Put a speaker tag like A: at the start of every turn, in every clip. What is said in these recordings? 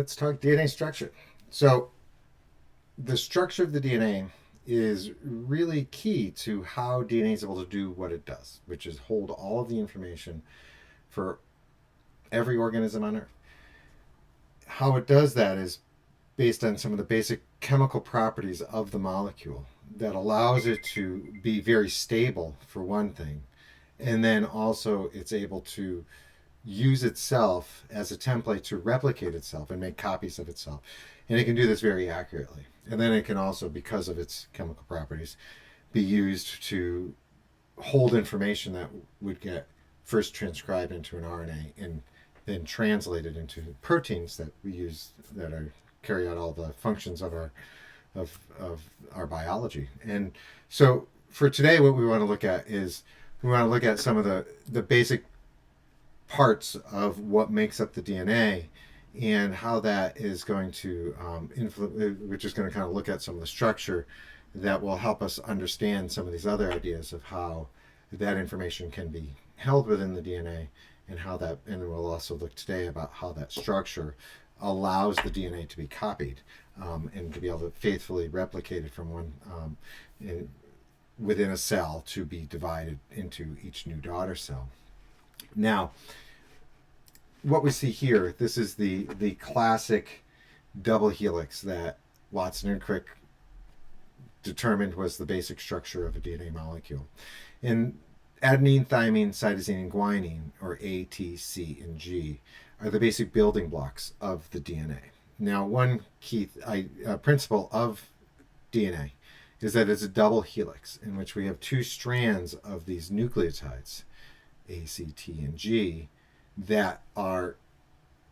A: Let's talk DNA structure. So, the structure of the DNA is really key to how DNA is able to do what it does, which is hold all of the information for every organism on Earth. How it does that is based on some of the basic chemical properties of the molecule that allows it to be very stable, for one thing, and then also it's able to use itself as a template to replicate itself and make copies of itself. And it can do this very accurately. And then it can also, because of its chemical properties, be used to hold information that would get first transcribed into an RNA and then translated into proteins that we use that are carry out all the functions of our biology. And so for today, what we want to look at is we want to look at some of the basic parts of what makes up the DNA and how that is going to we're just going to kind of look at some of the structure that will help us understand some of these other ideas of how that information can be held within the DNA and how that, and we'll also look today about how that structure allows the DNA to be copied and to be able to faithfully replicate it from one within a cell to be divided into each new daughter cell. Now, what we see here, this is the classic double helix that Watson and Crick determined was the basic structure of a DNA molecule. And adenine, thymine, cytosine, and guanine, or A, T, C, and G, are the basic building blocks of the DNA. Now, one key principle of DNA is that it's a double helix in which we have two strands of these nucleotides, A, C, T, and G, that are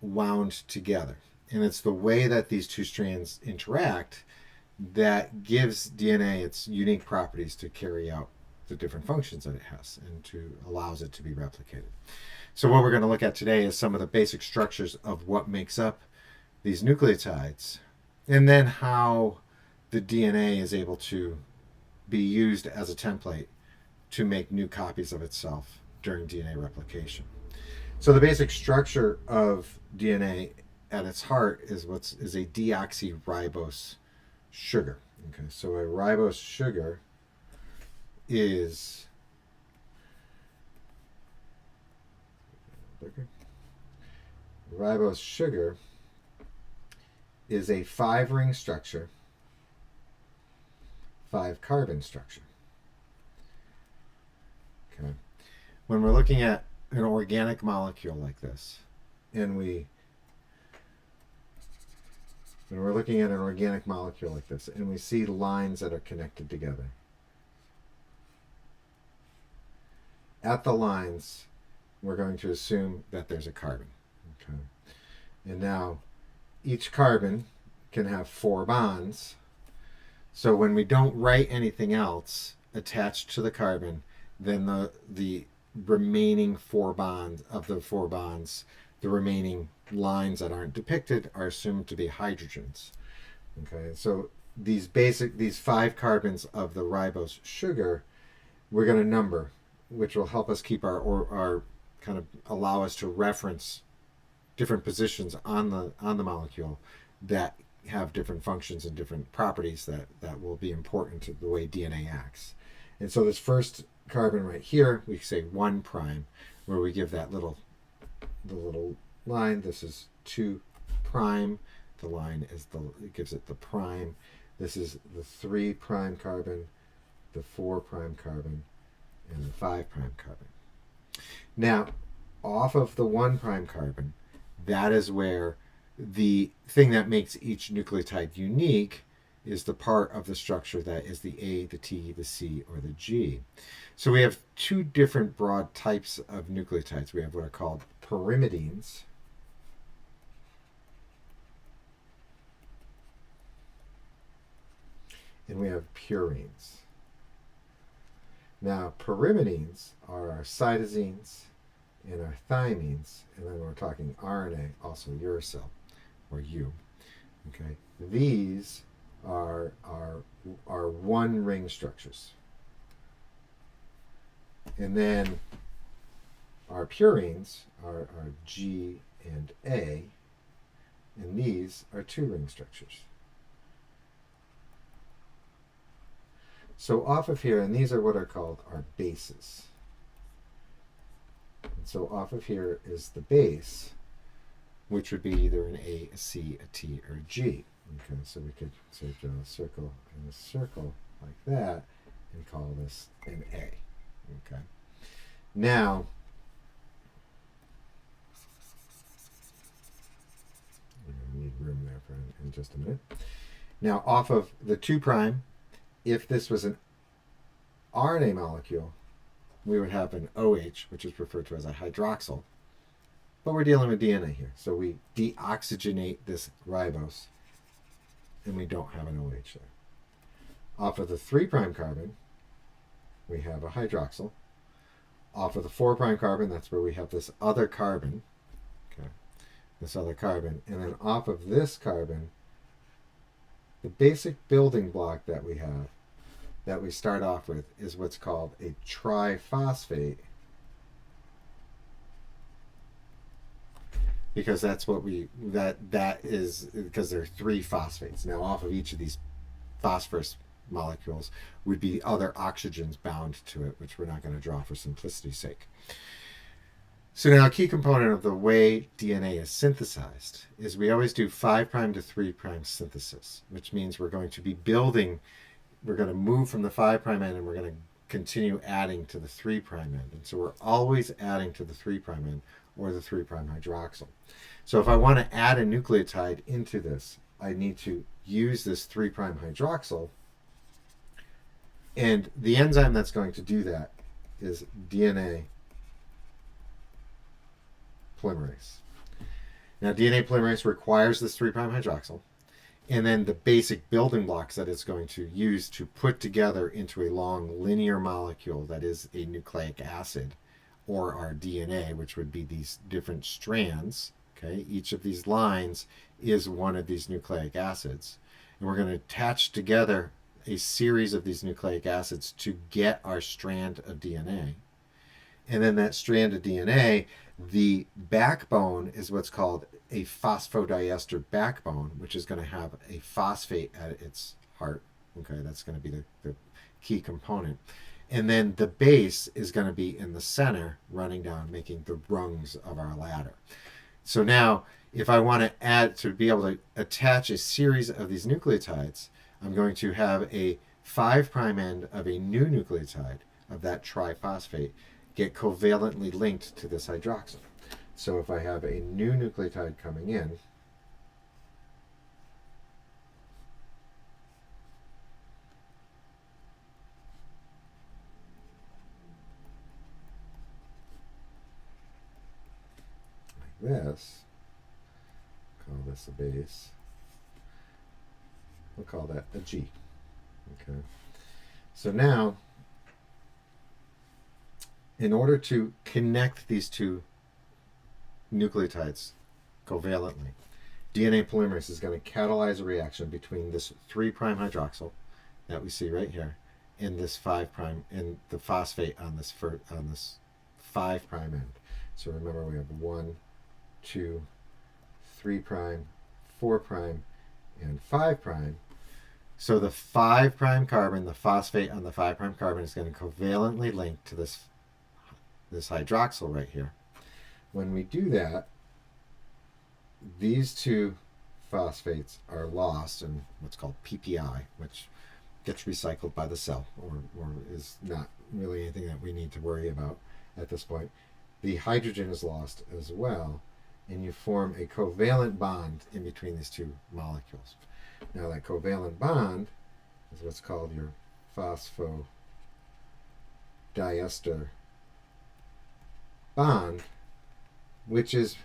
A: wound together. And it's the way that these two strands interact that gives DNA its unique properties to carry out the different functions that it has and to allows it to be replicated. So what we're going to look at today is some of the basic structures of what makes up these nucleotides, and then how the DNA is able to be used as a template to make new copies of itself during DNA replication. So the basic structure of DNA at its heart is a deoxyribose sugar. Okay, so a ribose sugar is ribose sugar is a 5-ring structure, 5-carbon structure. Okay. When we're looking at an organic molecule like this, and when we're looking at an organic molecule like this, and we see lines that are connected together, at the lines, we're going to assume that there's a carbon. Okay. And now, each carbon can have 4 bonds. So when we don't write anything else attached to the carbon, then the remaining 4 bonds of the 4 bonds, the remaining lines that aren't depicted are assumed to be hydrogens. Okay, so these 5 carbons of the ribose sugar, we're going to number, which will help us keep our kind of allow us to reference different positions on the molecule that have different functions and different properties that will be important to the way DNA acts. And so this first carbon right here, we say 1 prime, where we give that the little line. This is 2 prime. The line is it gives it the prime. This is the 3 prime carbon, the 4 prime carbon, and the 5 prime carbon. Now, off of the 1 prime carbon, that is where the thing that makes each nucleotide unique is the part of the structure that is the A, the T, the C, or the G. So we have 2 different broad types of nucleotides. We have what are called pyrimidines, and we have purines. Now, pyrimidines are our cytosines and our thymines, and then we're talking RNA, also uracil, or U. Okay, these are 1-ring structures, and then our purines are G and A, and these are 2 ring structures. So off of here, and these are what are called our bases. And so off of here is the base, which would be either an A, a C, a T, or a G. Okay, so we could say draw a circle and a circle like that and call this an A. Okay. Now, we're going to need room there for in just a minute. Now, off of the 2', if this was an RNA molecule, we would have an OH, which is referred to as a hydroxyl. But we're dealing with DNA here, so we deoxygenate this ribose, and we don't have an OH there. Off of the 3' carbon, we have a hydroxyl. Off of the 4' carbon, that's where we have this other carbon, okay, this other carbon. And then off of this carbon, the basic building block that we have, that we start off with, is what's called a triphosphate, because that's what that is, because there are 3 phosphates. Now off of each of these phosphorus molecules would be other oxygens bound to it, which we're not going to draw for simplicity's sake. So now a key component of the way DNA is synthesized is we always do 5' to 3' synthesis, which means we're going to be building, we're going to move from the 5' end and we're going to continue adding to the 3' end. And so we're always adding to the 3' end or the 3' hydroxyl. So if I want to add a nucleotide into this, I need to use this 3' hydroxyl. And the enzyme that's going to do that is DNA polymerase. Now, DNA polymerase requires this 3' hydroxyl, and then the basic building blocks that it's going to use to put together into a long linear molecule that is a nucleic acid, or our DNA, which would be these different strands. Okay, each of these lines is one of these nucleic acids, and we're going to attach together a series of these nucleic acids to get our strand of DNA. And then that strand of DNA, the backbone is what's called a phosphodiester backbone, which is going to have a phosphate at its heart. Okay, that's going to be the key component. And then the base is going to be in the center, running down, making the rungs of our ladder. So now, if I want to add, to be able to attach a series of these nucleotides, I'm going to have a 5' end of a new nucleotide of that triphosphate get covalently linked to this hydroxyl. So if I have a new nucleotide coming in, like this, call this a base, we'll call that a G. Okay. So now, in order to connect these 2 nucleotides covalently, DNA polymerase is going to catalyze a reaction between this 3' hydroxyl that we see right here and this 5' and the phosphate on this 5' end. So remember, we have 1, 2, 3', 4', and 5'. So the 5' carbon, the phosphate on the 5' carbon, is going to covalently link to this hydroxyl right here. When we do that, these 2 phosphates are lost in what's called PPI, which gets recycled by the cell, or is not really anything that we need to worry about at this point. The hydrogen is lost as well, and you form a covalent bond in between these 2 molecules. Now that covalent bond is what's called your phosphodiester bond, which is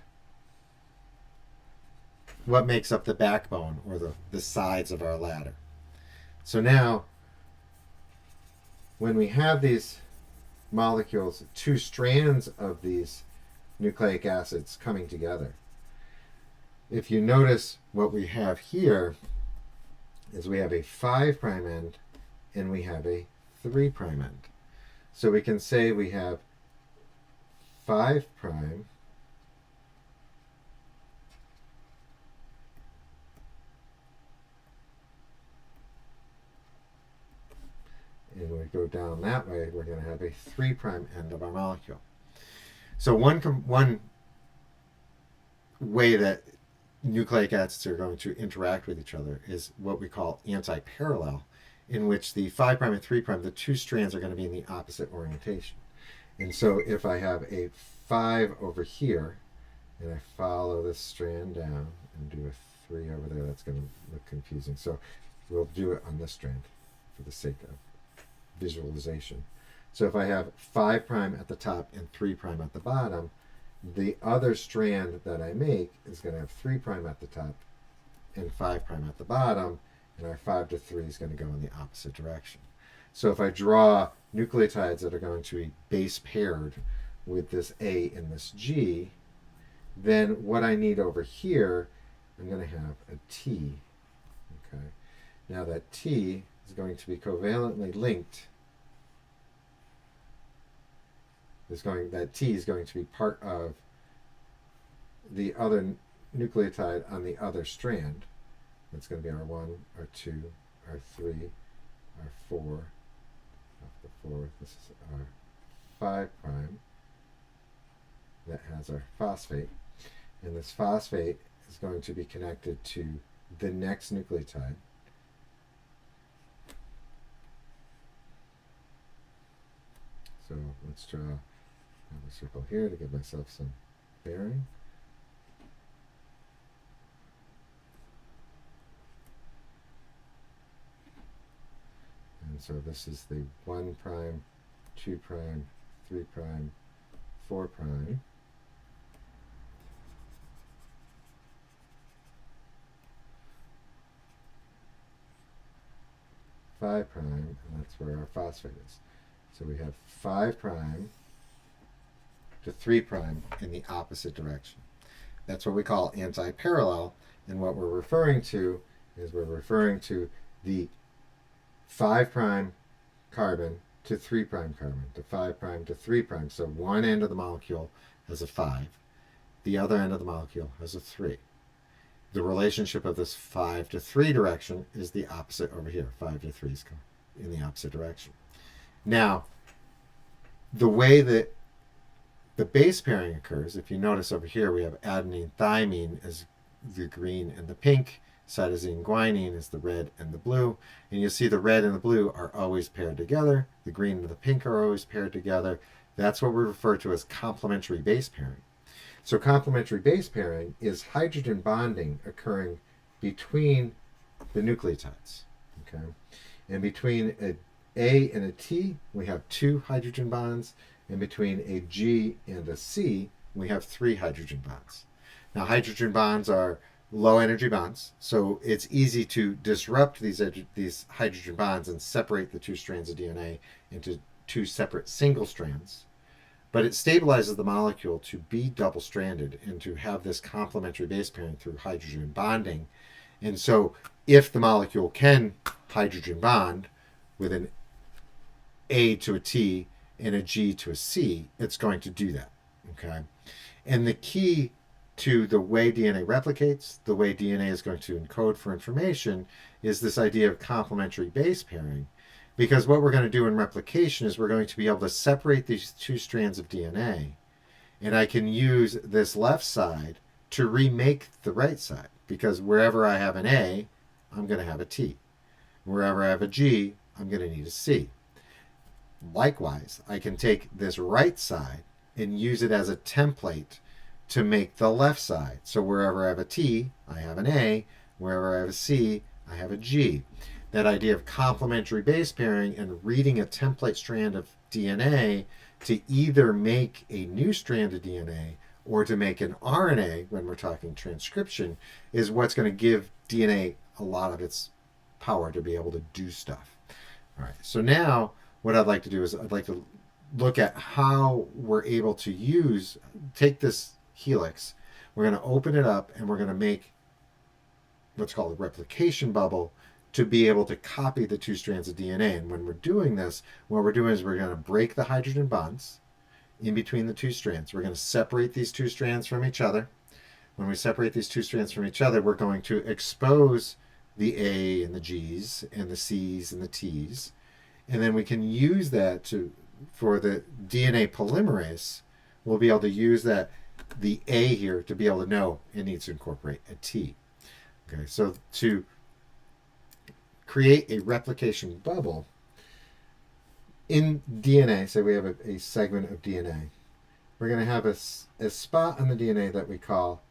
A: what makes up the backbone, or the sides of our ladder. So now, when we have these molecules, 2 strands of these nucleic acids coming together, if you notice, what we have here is we have a 5' end and we have a 3' end. So we can say we have 5' and we go down that way, we're going to have a 3' end of our molecule. So one way that nucleic acids are going to interact with each other is what we call antiparallel, in which the 5' and 3', the two strands are going to be in the opposite orientation. And so if I have a 5 over here, and I follow this strand down and do a 3 over there, that's going to look confusing. So we'll do it on this strand for the sake of visualization. So if I have 5' at the top and 3' at the bottom, the other strand that I make is going to have 3' at the top and 5' at the bottom, and our 5 to 3 is going to go in the opposite direction. So if I draw nucleotides that are going to be base paired with this A and this G, then what I need over here, I'm going to have a T. Okay. Now that T is going to be covalently linked. That T is going to be part of the other nucleotide on the other strand. It's going to be R1, R2, R3, R4, the 4th. This is our 5' that has our phosphate. And this phosphate is going to be connected to the next nucleotide. So let's draw a circle here to give myself some bearing. And so this is the 1', 2', 3', 4'. 5', and that's where our phosphate is. So we have 5' to 3' in the opposite direction. That's what we call antiparallel, and what we're referring to is we're referring to the 5' carbon to 3' carbon, to 5' to 3'. So one end of the molecule has a 5, the other end of the molecule has a 3. The relationship of this 5 to 3 direction is the opposite over here. 5 to 3 is in the opposite direction. Now, the way that the base pairing occurs, if you notice over here, we have adenine, thymine as the green and the pink, cytosine, guanine is the red and the blue, and you'll see the red and the blue are always paired together. The green and the pink are always paired together. That's what we refer to as complementary base pairing. So complementary base pairing is hydrogen bonding occurring between the nucleotides. Okay? And between an A and a T, we have 2 hydrogen bonds, and between a G and a C, we have 3 hydrogen bonds. Now, hydrogen bonds are low energy bonds, so it's easy to disrupt these hydrogen bonds and separate the 2 strands of DNA into 2 separate single strands. But it stabilizes the molecule to be double-stranded and to have this complementary base pairing through hydrogen bonding. And so if the molecule can hydrogen bond with an A to a T and a G to a C, it's going to do that. Okay? And the key to the way DNA replicates, the way DNA is going to encode for information, is this idea of complementary base pairing. Because what we're going to do in replication is we're going to be able to separate these 2 strands of DNA, and I can use this left side to remake the right side. Because wherever I have an A, I'm going to have a T. Wherever I have a G, I'm going to need a C. Likewise, I can take this right side and use it as a template to make the left side. So wherever I have a T, I have an A. Wherever I have a C, I have a G. That idea of complementary base pairing and reading a template strand of DNA to either make a new strand of DNA or to make an RNA, when we're talking transcription, is what's going to give DNA a lot of its power to be able to do stuff. All right, so now what I'd like to do is I'd like to look at how we're able to take this helix, we're going to open it up, and we're going to make what's called a replication bubble to be able to copy the 2 strands of DNA. And when we're doing this, what we're doing is we're going to break the hydrogen bonds in between the 2 strands. We're going to separate these 2 strands from each other. When we separate these 2 strands from each other, we're going to expose the A and the G's and the C's and the T's. And then we can use that for the DNA polymerase. We'll be able to use the A here to be able to know it needs to incorporate a T. Okay, so to create a replication bubble in DNA, say we have a segment of DNA, we're going to have a spot on the DNA that we call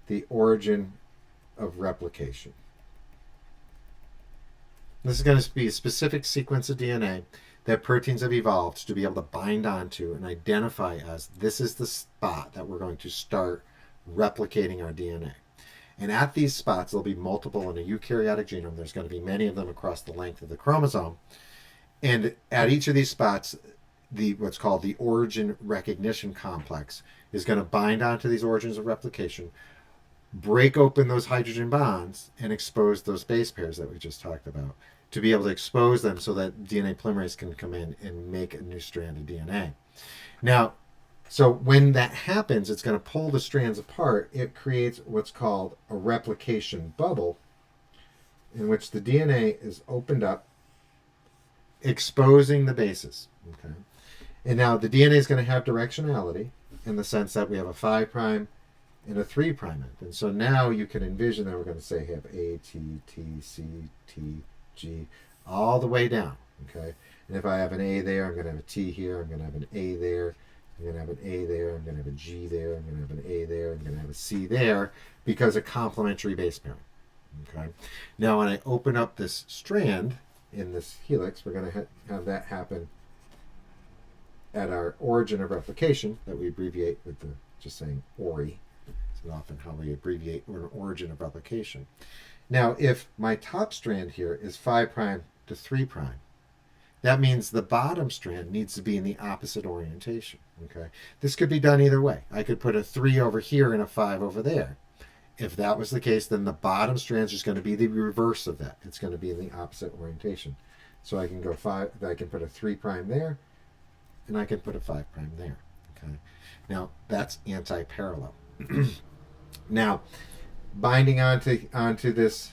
A: the origin of replication. This is going to be a specific sequence of DNA that proteins have evolved to be able to bind onto and identify as this is the spot that we're going to start replicating our DNA. And at these spots, there'll be multiple in a eukaryotic genome. There's going to be many of them across the length of the chromosome. And at each of these spots, what's called the origin recognition complex is going to bind onto these origins of replication, break open those hydrogen bonds, and expose those base pairs that we just talked about, to be able to expose them so that DNA polymerase can come in and make a new strand of DNA. Now, so when that happens, it's going to pull the strands apart. It creates what's called a replication bubble, in which the DNA is opened up, exposing the bases. Okay, and now the DNA is going to have directionality in the sense that we have a 5' and a 3' end. And so now you can envision that we're going to say have A, T, T, C, T, G, all the way down. Okay, and if I have an A there, I'm going to have a T here. I'm going to have an A there. I'm going to have an A there. I'm going to have a G there. I'm going to have an A there. I'm going to have a C there because of complementary base pairing. Okay, now when I open up this strand in this helix, we're going to have that happen at our origin of replication that we abbreviate with the just saying ORI. It's often how we abbreviate an origin of replication. Now, if my top strand here is 5' to 3', that means the bottom strand needs to be in the opposite orientation. Okay, this could be done either way. I could put a 3 over here and a 5 over there. If that was the case, then the bottom strand is just going to be the reverse of that. It's going to be in the opposite orientation. So I can go 5. I can put a 3' there, and I can put a 5' there. Okay, now that's antiparallel. Now, binding onto this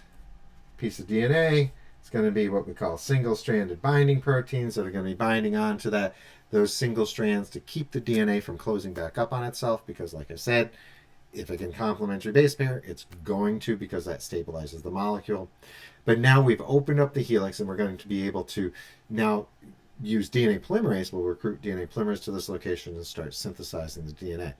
A: piece of DNA, it's going to be what we call single-stranded binding proteins that are going to be binding onto those single strands to keep the DNA from closing back up on itself, because like I said, if it can complementary base pair, it's going to, because that stabilizes the molecule. But now we've opened up the helix, and we're going to be able to now use DNA polymerase. We'll recruit DNA polymerase to this location and start synthesizing the DNA.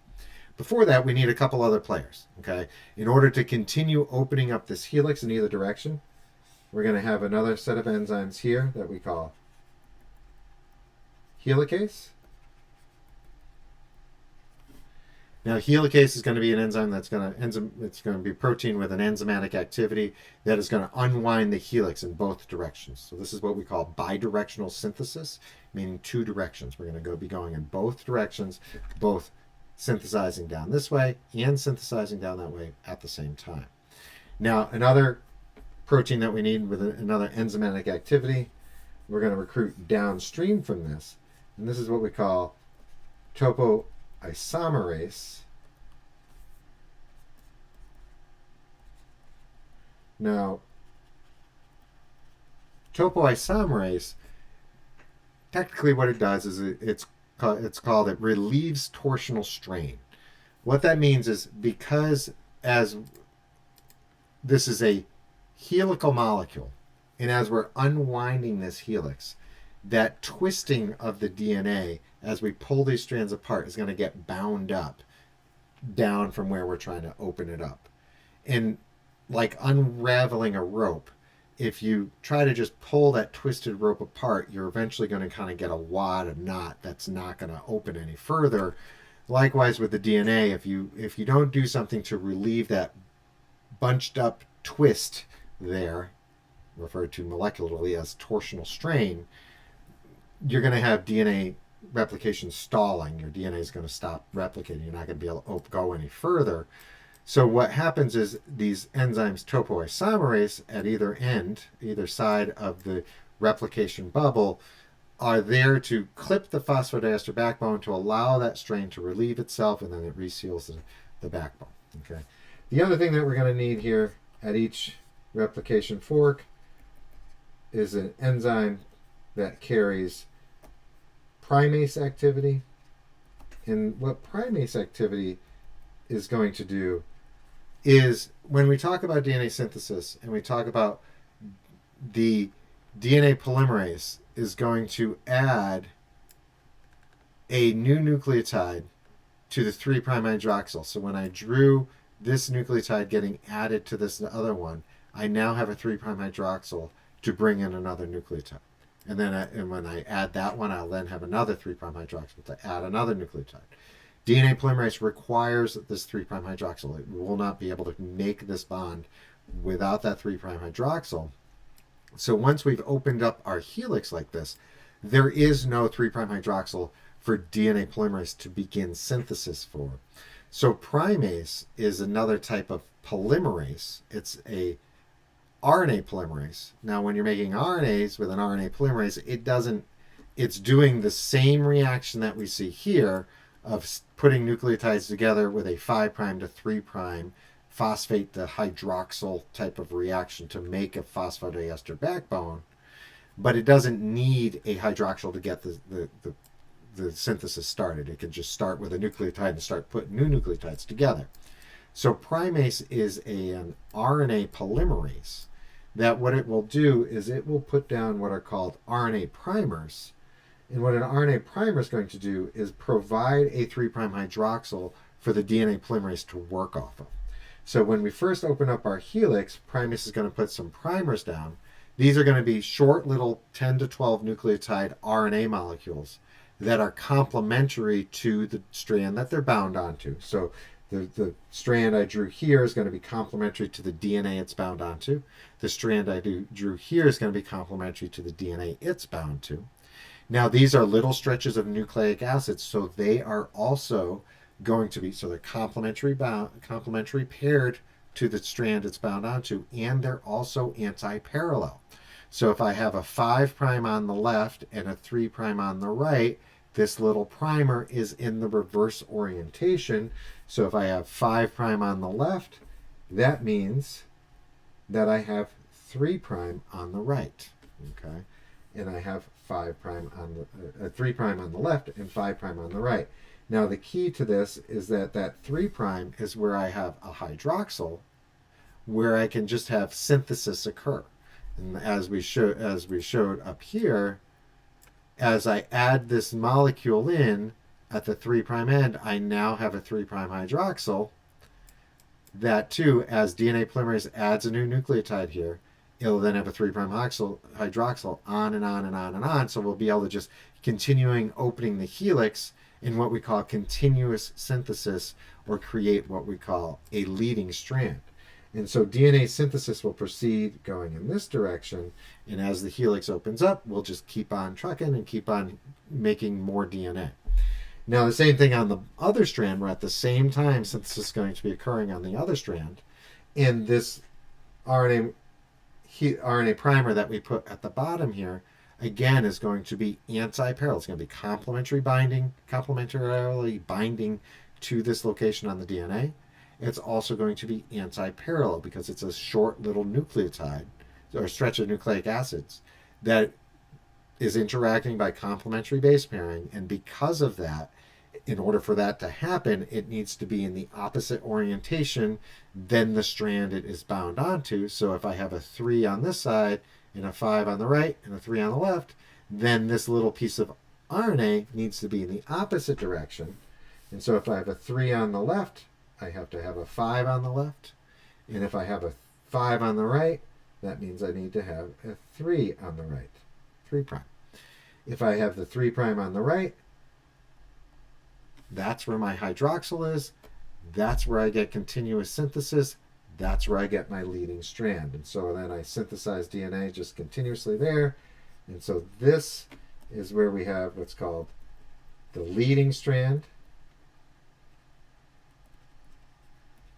A: Before that, we need a couple other players. Okay, in order to continue opening up this helix in either direction, we're going to have another set of enzymes here that we call helicase. Now, helicase is going to be an enzyme it's going to be a protein with an enzymatic activity that is going to unwind the helix in both directions. So this is what we call bidirectional synthesis, meaning two directions. We're going to be going in both directions, both synthesizing down this way and synthesizing down that way at the same time. Now, another protein that we need with another enzymatic activity, we're going to recruit downstream from this, and this is what we call Topo Isomerase. Now, Topo Isomerase, technically what it does is it relieves torsional strain. What that means is, because as this is a helical molecule, and as we're unwinding this helix, that twisting of the DNA as we pull these strands apart is going to get bound up down from where we're trying to open it up. And like unraveling a rope, if you try to just pull that twisted rope apart, you're eventually going to kind of get a wad of knot that's not going to open any further. Likewise with the DNA, if you don't do something to relieve that bunched up twist there, referred to molecularly as torsional strain, you're going to have DNA replication stalling. Your DNA is going to stop replicating. You're not going to be able to go any further. So what happens is these enzymes topoisomerase at either side of the replication bubble, are there to clip the phosphodiester backbone to allow that strain to relieve itself, and then it reseals the backbone. Okay. The other thing that we're going to need here at each replication fork is an enzyme that carries primase activity. And what primase activity is going to do is, when we talk about DNA synthesis and we talk about the DNA polymerase is going to add a new nucleotide to the 3' hydroxyl. So when I drew this nucleotide getting added to this other one, I now have a 3' hydroxyl to bring in another nucleotide. And then and when I add that one, I'll then have another 3' hydroxyl to add another nucleotide. DNA polymerase requires this 3' hydroxyl. It will not be able to make this bond without that 3' hydroxyl. So once we've opened up our helix like this, there is no 3' hydroxyl for DNA polymerase to begin synthesis for. So primase is another type of polymerase. It's a RNA polymerase. Now, when you're making RNAs with an RNA polymerase, it's doing the same reaction that we see here of putting nucleotides together with a 5' to 3' phosphate to hydroxyl type of reaction to make a phosphodiester backbone, but it doesn't need a hydroxyl to get the synthesis started. It can just start with a nucleotide and start putting new nucleotides together. So primase is an RNA polymerase that what it will do is it will put down what are called RNA primers. And what an RNA primer is going to do is provide a 3' hydroxyl for the DNA polymerase to work off of. So when we first open up our helix, primase is going to put some primers down. These are going to be short little 10 to 12 nucleotide RNA molecules that are complementary to the strand that they're bound onto. So the strand I drew here is going to be complementary to the DNA it's bound onto. The strand I drew here is going to be complementary to the DNA it's bound to. Now, these are little stretches of nucleic acids, so they are also going to be, so they're complementary paired to the strand it's bound onto, and they're also anti-parallel. So if I have a 5' on the left and a 3' on the right, this little primer is in the reverse orientation. So if I have 5' on the left, that means that I have 3' on the right. Okay, and I have 5' on the 3' on the left and 5' on the right. Now the key to this is that 3' is where I have a hydroxyl, where I can just have synthesis occur. And as we showed up here, as I add this molecule in at the 3' end, I now have a 3' hydroxyl. That too, as DNA polymerase adds a new nucleotide here, it'll then have a 3' hydroxyl on and on and on and on. So we'll be able to just continuing opening the helix in what we call continuous synthesis, or create what we call a leading strand. And so DNA synthesis will proceed going in this direction, and as the helix opens up, we'll just keep on trucking and keep on making more DNA. Now the same thing on the other strand, where at the same time synthesis is going to be occurring on the other strand, and this RNA primer that we put at the bottom here, again, is going to be anti-parallel. It's going to be complementarily binding to this location on the DNA. It's also going to be anti-parallel because it's a short little nucleotide or stretch of nucleic acids that is interacting by complementary base pairing. And because of that, in order for that to happen, it needs to be in the opposite orientation than the strand it is bound onto. So if I have a 3 on this side and a 5 on the right and a 3 on the left, then this little piece of RNA needs to be in the opposite direction. And so if I have a 3 on the left, I have to have a 5 on the left. And if I have a 5 on the right, that means I need to have a 3 on the right, 3'. If I have the 3' on the right, that's where my hydroxyl is. That's where I get continuous synthesis. That's where I get my leading strand. And so then I synthesize DNA just continuously there. And so this is where we have what's called the leading strand,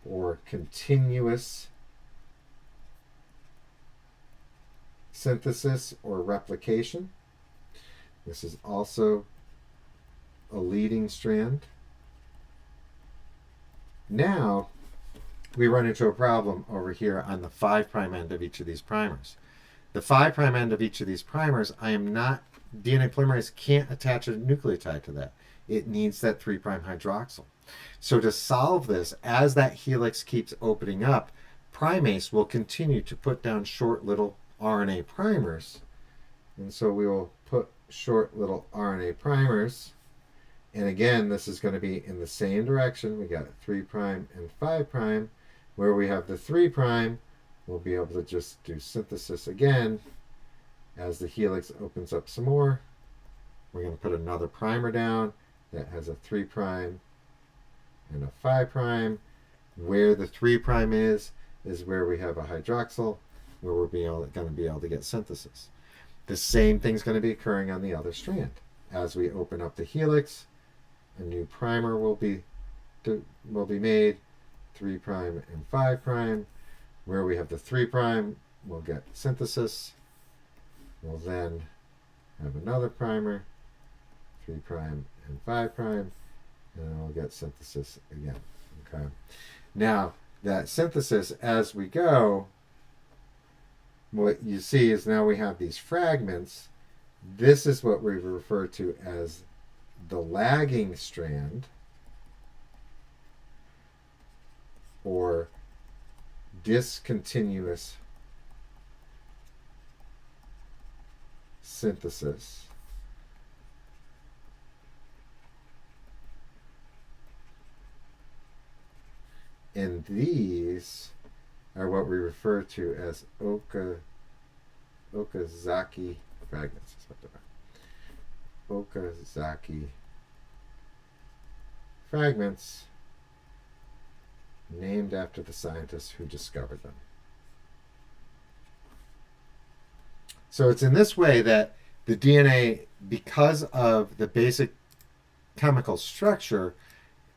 A: or continuous synthesis or replication. This is also a leading strand. Now we run into a problem over here on the 5' end of each of these primers. the 5' end of each of these primers, DNA polymerase can't attach a nucleotide to that. It needs that 3' hydroxyl. So to solve this, as that helix keeps opening up, Primase will continue to put down short little RNA primers. And so we will put short little RNA primers. And again, this is going to be in the same direction. We got 3' and 5'. Where we have the 3', we'll be able to just do synthesis again. As the helix opens up some more, we're going to put another primer down that has a 3' and a 5'. Where the 3' is where we have a hydroxyl, where we're going to be able to get synthesis. The same thing's going to be occurring on the other strand. As we open up the helix, a new primer will be made, 3' and 5'. Where we have the 3', we'll get synthesis. We'll then have another primer, 3' and 5', and we'll get synthesis again. Okay. Now, that synthesis, as we go, what you see is now we have these fragments. This is what we refer to as the lagging strand, or discontinuous synthesis. And these are what we refer to as Okazaki fragments. Okazaki fragments, named after the scientists who discovered them. So it's in this way that the DNA, because of the basic chemical structure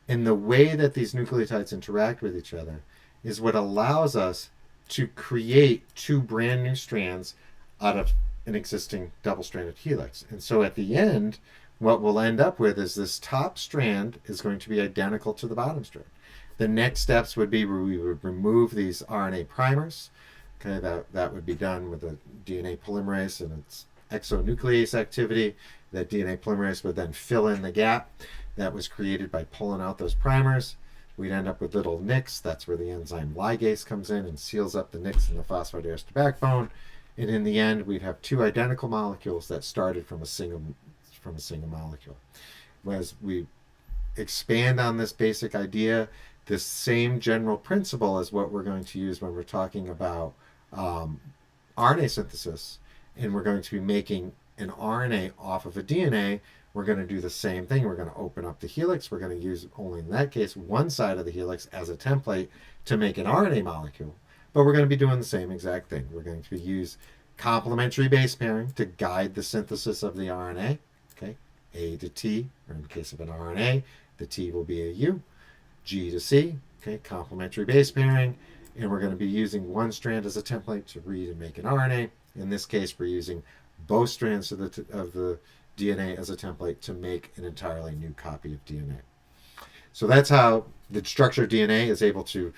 A: and the way that these nucleotides interact with each other, is what allows us to create two brand new strands out of an existing double-stranded helix. And so at the end, what we'll end up with is this top strand is going to be identical to the bottom strand. The next steps would be we would remove these RNA primers. Okay, that would be done with the DNA polymerase and its exonuclease activity. That DNA polymerase would then fill in the gap that was created by pulling out those primers. We'd end up with little nicks. That's where the enzyme ligase comes in and seals up the nicks in the phosphodiester backbone. And in the end, we'd have two identical molecules that started from a single molecule. As we expand on this basic idea, this same general principle is what we're going to use when we're talking about RNA synthesis, and we're going to be making an RNA off of a DNA. We're going to do the same thing. We're going to open up the helix. We're going to use, only in that case, one side of the helix as a template to make an RNA molecule. But we're going to be doing the same exact thing. We're going to use complementary base pairing to guide the synthesis of the RNA. Okay, A to T, or in the case of an RNA, the T will be a U. G to C, okay, complementary base pairing. And we're going to be using one strand as a template to read and make an RNA. In this case, we're using both strands of the DNA as a template to make an entirely new copy of DNA. So that's how the structure of DNA is able to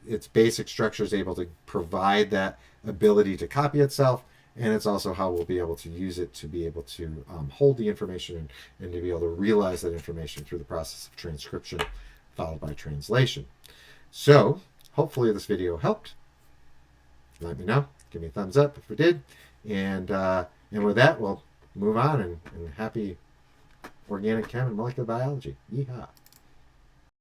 A: its basic structure is able to provide that ability to copy itself, and it's also how we'll be able to use it to be able to hold the information and to be able to realize that information through the process of transcription followed by translation. So hopefully this video helped. Let me know. Give me a thumbs up if it did. And with that, we'll move on and happy organic chem and molecular biology. Yeehaw.